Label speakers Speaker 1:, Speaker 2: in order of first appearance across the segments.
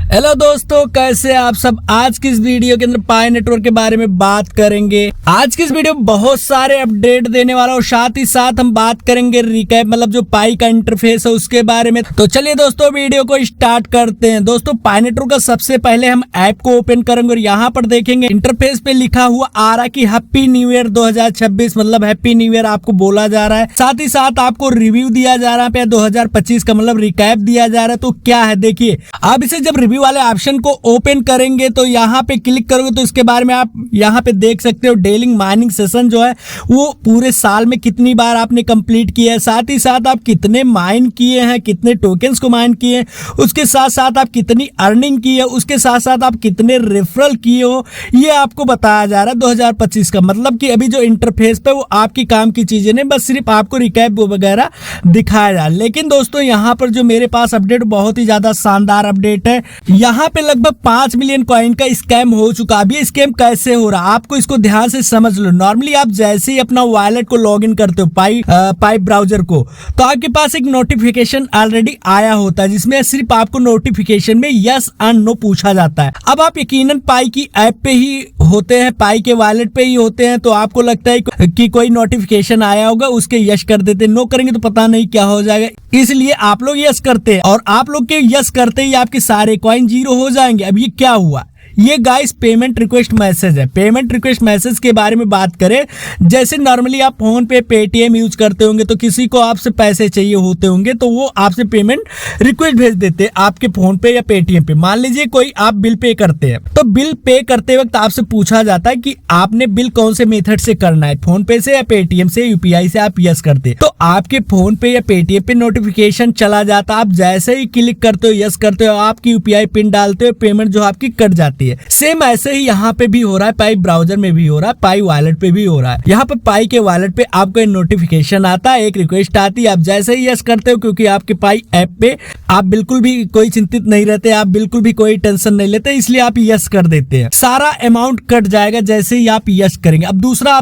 Speaker 1: Hello दोस्तों, कैसे आप सब। आज की इस वीडियो के अंदर पाई नेटवर्क के बारे में बात करेंगे। आज की इस वीडियो में बहुत सारे अपडेट देने वाला और साथ ही साथ हम बात करेंगे रिकैप, मतलब जो पाई का इंटरफेस है उसके बारे में। तो चलिए दोस्तों वीडियो को स्टार्ट करते हैं। दोस्तों पाई नेटवर्क का सबसे पहले हम ऐप को ओपन करेंगे और यहाँ पर देखेंगे इंटरफेस पे लिखा हुआ आ रहा कि हैप्पी न्यू ईयर 2026, मतलब हैप्पी न्यू ईयर आपको बोला जा रहा है। साथ ही साथ आपको रिव्यू दिया जा रहा है 2025 का, मतलब रिकैप दिया जा रहा है। तो क्या है देखिए, आप इसे जब रिव्यू वाले ऑप्शन को ओपन करेंगे तो यहाँ पे क्लिक करोगे तो इसके बारे में आप यहाँ पे देख सकते हो डेली माइनिंग सेशन जो है वो पूरे साल में कितनी बार आपने कंप्लीट किया है, साथ ही साथ आप कितने माइन किए हैं, कितने टोकन्स को माइन किए हैं, उसके साथ साथ आप कितनी अर्निंग की है, उसके साथ साथ आप कितने रेफरल किए हो, ये आपको बताया जा रहा है 2025 का। मतलब कि अभी जो इंटरफेस पे वो आपकी काम की चीजें नहीं, बस सिर्फ आपको रिकैप वगैरह दिखाया जा रहा है। लेकिन दोस्तों यहाँ पर जो मेरे पास अपडेट बहुत ही ज्यादा शानदार अपडेट है। यहाँ पे लगभग 5 मिलियन कॉइन का स्कैम हो चुका। अब ये स्कैम कैसे हो रहा है आपको इसको ध्यान से समझ लो। नॉर्मली आप जैसे ही अपना वॉलेट को लॉगिन करते हो पाई ब्राउजर को, तो आपके पास एक नोटिफिकेशन ऑलरेडी आया होता है जिसमें सिर्फ आपको नोटिफिकेशन में यस एंड नो पूछा जाता है। अब आप यकीनन पाई की ऐप पे ही होते हैं, पाई के वॉलेट पे ही होते हैं, तो आपको लगता है कि कोई नोटिफिकेशन आया होगा, उसके यस कर देते। नो करेंगे तो पता नहीं क्या हो जाएगा, इसलिए आप लोग यस करते हैं और आप लोग के यस करते ही आपके सारे कॉइन जीरो हो जाएंगे। अब ये क्या हुआ, ये गाइस पेमेंट रिक्वेस्ट मैसेज है। पेमेंट रिक्वेस्ट मैसेज के बारे में बात करें, जैसे नॉर्मली आप फोन पे पेटीएम यूज करते होंगे तो किसी को आपसे पैसे चाहिए होते होंगे तो वो आपसे पेमेंट रिक्वेस्ट भेज देते हैं आपके फोन पे या पेटीएम पे। मान लीजिए कोई आप बिल पे करते हैं, तो बिल पे करते वक्त आपसे पूछा जाता है कि आपने बिल कौन से मेथड से करना है, फोन पे से या पेटीएम से, यूपीआई से। आप यस करते तो आपके फोन पे या पेटीएम पे नोटिफिकेशन चला जाता। आप जैसे ही क्लिक करते हो, यस करते हो, आपकी यूपीआई पिन डालते हो, पेमेंट जो आपकी कट जाती है। सेम ऐसे ही यहाँ पे भी हो रहा है, पाई ब्राउजर में भी हो रहा है, पाई वॉलेट पे भी हो रहा है। यहाँ पे पाई के वॉलेट पे आपको नोटिफिकेशन आता है, एक रिक्वेस्ट आती है, आप जैसे ही यस करते हो, क्योंकि आपके पाई ऐप पे आप बिल्कुल भी कोई चिंतित नहीं रहते, आप बिल्कुल भी कोई टेंशन नहीं लेते, इसलिए आप यस कर देते हैं। सारा अमाउंट कट जाएगा जैसे ही आप यस करेंगे। अब दूसरा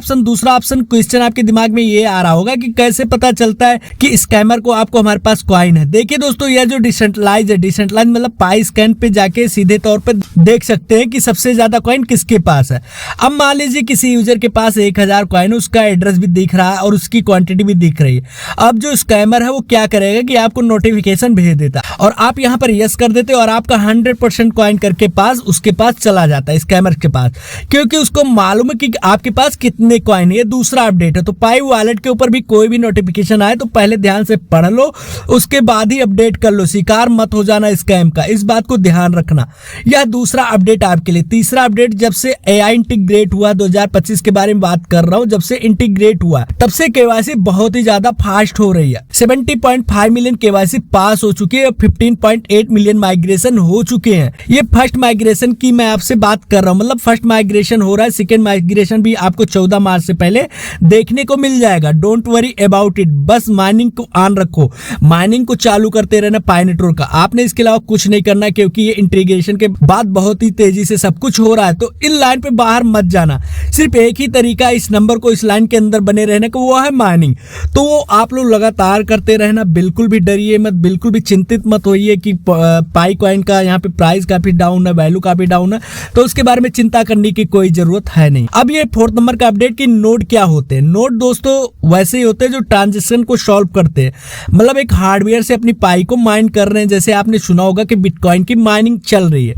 Speaker 1: ऑप्शन क्वेश्चन आपके दिमाग में ये आ रहा होगा कि कैसे पता चलता है कि स्कैमर को आपको हमारे पास कॉइन है। देखिए दोस्तों, यह जो डिसेंट्रलाइज है, डिसेंट्रलाइज मतलब पाई स्कैन पे जाके सीधे तौर पर देख सकते हैं कि सबसे ज्यादा कॉइन किसके पास है। अब मान लीजिए किसी यूजर के पास 1000 कॉइन, उसका एड्रेस भी दिख रहा है और उसकी क्वांटिटी भी दिख रही है। अब जो स्कैमर है वो क्या करेगा कि आपको नोटिफिकेशन भेज देता है और आप यहाँ पर यस कर देते और आपका 100% कॉइन करके पास उसके पास चला जाता है, स्कैमर के पास, क्योंकि उसको मालूम है कि आपके पास कितने कॉइन है। ये दूसरा अपडेट है। तो पाई वॉलेट के ऊपर भी कोई भी नोटिफिकेशन आए तो पहले ध्यान से पढ़ लो, उसके बाद ही अपडेट कर लो। शिकार मत हो जाना स्कैम का, इस बात को ध्यान रखना। यह दूसरा अपडेट आपके लिए। तीसरा अपडेट, जब से एआई इंटीग्रेट हुआ 2025 के बारे में बात कर रहा हूं, जब से इंटीग्रेट हुआ तब से केवाईसी बहुत ही ज्यादा फास्ट हो रही है। 70.5 मिलियन केवाईसी पास हो चुकी है, 15.8 मिलियन माइग्रेशन हो चुके हैं। ये फर्स्ट माइग्रेशन की मैं आपसे बात कर रहा हूं, मतलब फर्स्ट माइग्रेशन हो रहा है। सेकेंड माइग्रेशन भी आपको 14 मार्च से पहले देखने को मिल जाएगा। डोंट वरी अबाउट इट, बस माइनिंग को ऑन रखो, माइनिंग को चालू करते रहना पाई नेटवर्क का। आपने इसके अलावा कुछ नहीं करना, क्योंकि ये इंटीग्रेशन के बाद बहुत ही तेजी से सब कुछ हो रहा है। तो इन लाइन पे बाहर मत जाना, सिर्फ एक ही तरीका इस नंबर को इस लाइन के अंदर बने रहने का, वो है माइनिंग। तो वो आप लोग लगातार करते रहना, बिल्कुल भी डरिए मत, बिल्कुल भी चिंतित मत होइए कि पाई कॉइन का यहाँ पे प्राइस काफी डाउन है, वैल्यू काफी डाउन है, तो उसके बारे में चिंता करने की कोई जरूरत है नहीं। अब ये 4th नंबर का अपडेट कि नोड क्या होते हैं। नोड दोस्तों वैसे ही होते हैं जो ट्रांजेक्शन को सॉल्व करते हैं, मतलब एक हार्डवेयर से अपनी पाई को माइन कर रहे हैं। जैसे आपने सुना होगा कि बिटकॉइन की माइनिंग चल रही है,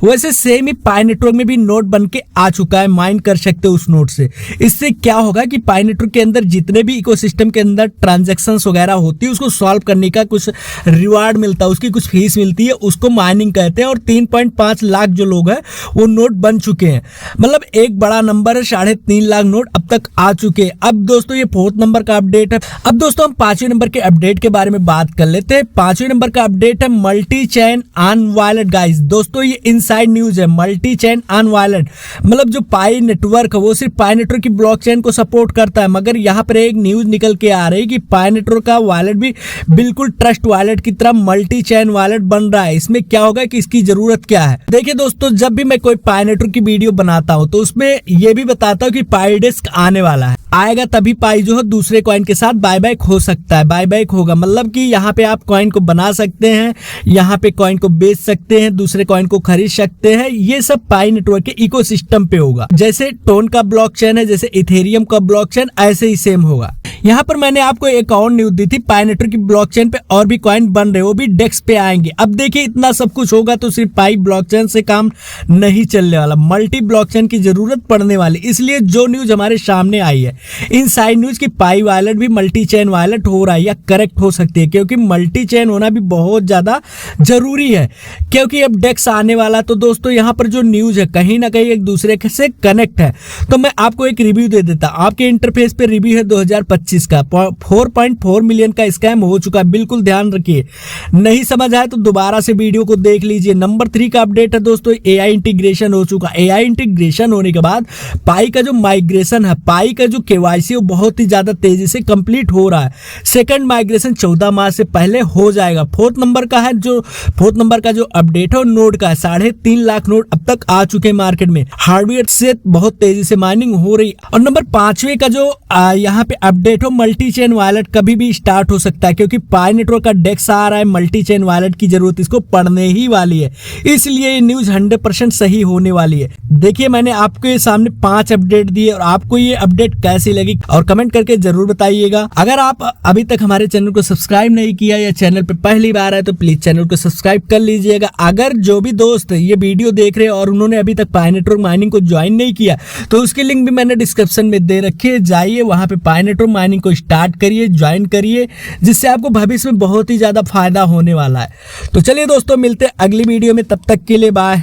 Speaker 1: वैसे सेम ही पाई नेटवर्क में भी नोड बन के आ चुका है, माइन कर सकते हो उस नोड से। इससे क्या होगा कि पाई नेटवर्क के अंदर जितने भी इकोसिस्टम के अंदर ट्रांजैक्शंस वगैरह होती है उसको सॉल्व करने का कुछ रिवार्ड मिलता है, उसकी कुछ फीस मिलती है, उसको माइनिंग कहते हैं। और 3.5 लाख जो लोग हैं वो नोड बन चुके हैं, मतलब एक बड़ा नंबर है। 3.5 लाख नोड अब तक आ चुके हैं। अब दोस्तों ये 4th नंबर का अपडेट है। अब दोस्तों हम 5वें नंबर के अपडेट के बारे में बात कर लेते हैं। 5वें नंबर का अपडेट है multi chain on wallet. Guys दोस्तों ये इनसाइड न्यूज है, मल्टी चेन ऑन वॉलेट, मतलब जो पाई नेटवर्क है वो सिर्फ पाई नेटवर्क की ब्लॉकचेन को सपोर्ट करता है, मगर यहाँ पर एक न्यूज निकल के आ रही है कि पाई नेटवर्क का वॉलेट भी बिल्कुल ट्रस्ट वॉलेट की तरह मल्टी चेन वॉलेट बन रहा है। इसमें क्या होगा कि इसकी जरूरत क्या है। देखिए दोस्तों, जब भी मैं कोई पाई नेटवर्क की वीडियो बनाता हूँ तो उसमें ये भी बताता हूँ कि पाई डिस्क आने वाला है। आएगा तभी पाई जो है दूसरे कॉइन के साथ बायबैक हो सकता है। बायबैक होगा मतलब कि यहाँ पे आप कॉइन को बना सकते हैं, यहाँ पे कॉइन को बेच सकते हैं, दूसरे कॉइन को खरीद सकते हैं। ये सब पाई नेटवर्क के इकोसिस्टम पे होगा। जैसे टोन का ब्लॉकचेन है, जैसे इथेरियम का ब्लॉकचेन, ऐसे ही सेम होगा। यहाँ पर मैंने आपको एक और न्यूज दी थी, पाई नेटवर्क की ब्लॉकचेन पे और भी कॉइन बन रहे, वो भी डेक्स पे आएंगे। अब देखिए इतना सब कुछ होगा तो सिर्फ पाई ब्लॉकचेन से काम नहीं चलने वाला, मल्टी ब्लॉकचेन की जरूरत पड़ने वाली। इसलिए जो न्यूज हमारे सामने आई है इनसाइड न्यूज की पाई वॉलेट भी मल्टी चेन वॉलेट हो रहा है या करेक्ट हो सकती है, क्योंकि मल्टी चेन होना भी बहुत ज्यादा जरूरी है, क्योंकि अब डेक्स आने वाला। तो दोस्तों यहाँ पर जो न्यूज है कहीं ना कहीं एक दूसरे से कनेक्ट है। तो मैं आपको एक रिव्यू दे देता हूं। आपके इंटरफेस पे रिव्यू है 2025 का, 4.4 मिलियन का स्कैम हो चुका है। बिल्कुल ध्यान रखिए, नहीं समझ आए तो दोबारा से वीडियो को देख लीजिए। नंबर 3 का अपडेट है दोस्तों, एआई इंटीग्रेशन हो चुका। एआई इंटीग्रेशन होने के बाद पाई का जो माइग्रेशन है, पाई का जो केवाईसी वो बहुत ही ज्यादा तेजी से कंप्लीट हो रहा है। सेकंड माइग्रेशन 14 मार्च से पहले हो जाएगा। फोर्थ नंबर का जो अपडेट है नोड का है, 3.5 लाख नोड अब तक आ चुके हैं मार्केट में। हार्डवेयर से बहुत तेजी से माइनिंग हो रही। और नंबर 5वें का जो यहाँ पे अपडेट हो, मल्टी चेन वॉलेट कभी भी स्टार्ट हो सकता है, क्योंकि पाई नेटवर्क का डेक्स आ रहा है। मल्टी चेन वॉलेट की जरूरत इसको पड़ने ही वाली है, इसलिए ये न्यूज 100% सही होने वाली है। देखिए मैंने आपके सामने 5 अपडेट दिए और आपको ये अपडेट कैसी लगी और कमेंट करके जरूर बताइएगा। अगर आप अभी तक हमारे चैनल को सब्सक्राइब नहीं किया या चैनल पे पहली बार आए तो प्लीज चैनल को सब्सक्राइब कर लीजिएगा। अगर जो भी दोस्त ये वीडियो देख रहे हैं और उन्होंने अभी तक पाई नेटवर्क माइनिंग को ज्वाइन नहीं किया तो उसकी लिंक भी मैंने डिस्क्रिप्शन में दे रखी है, जाइए वहां पे पाई नेटवर्क माइनिंग को स्टार्ट करिए, ज्वाइन करिए, जिससे आपको भविष्य में बहुत ही ज्यादा फायदा होने वाला है। तो चलिए दोस्तों मिलते हैं अगली वीडियो में, तब तक के लिए बाय।